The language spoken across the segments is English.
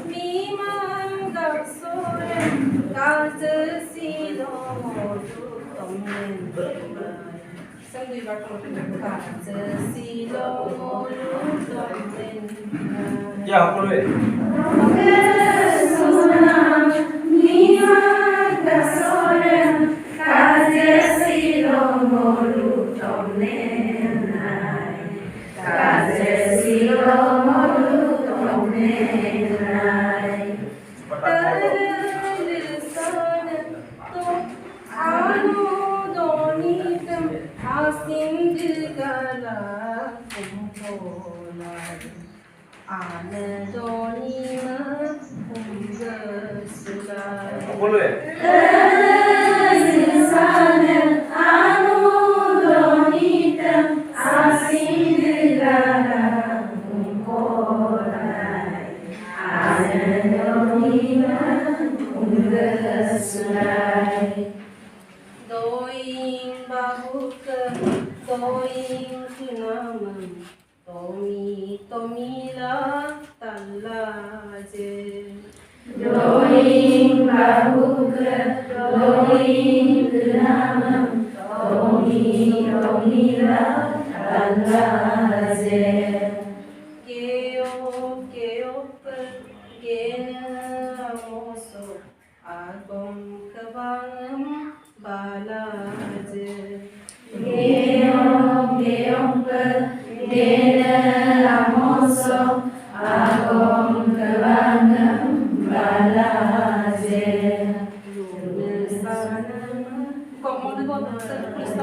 미만 각소래 가즈시로 모두 덮는 상두이 발동 가즈시로 모두 덮는 야, 앞으로 해. 미만 각소래 가즈시로 모두 덮는 가즈시로 모두 덮는 앞으로 해. Doing bahuka, doing kunamam, tomila talaje. Doing bahuka, doing kunamam, tomila talaje. Geo per gena amoso, agom kabang balaje. Geong per gena amoso, agom kabangam balaje. Kok mau tulis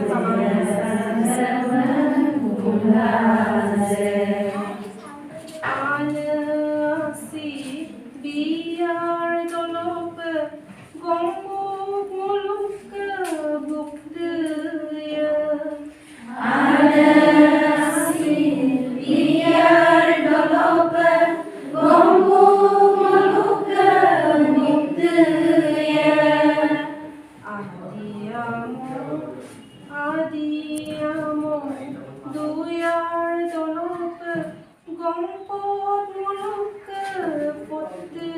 Anasi biar dolop gombok muluk bukdaya. Anasi biar dolop gombok muluk bukdaya. Adiamo duyar dolop gombok muluk bukdaya.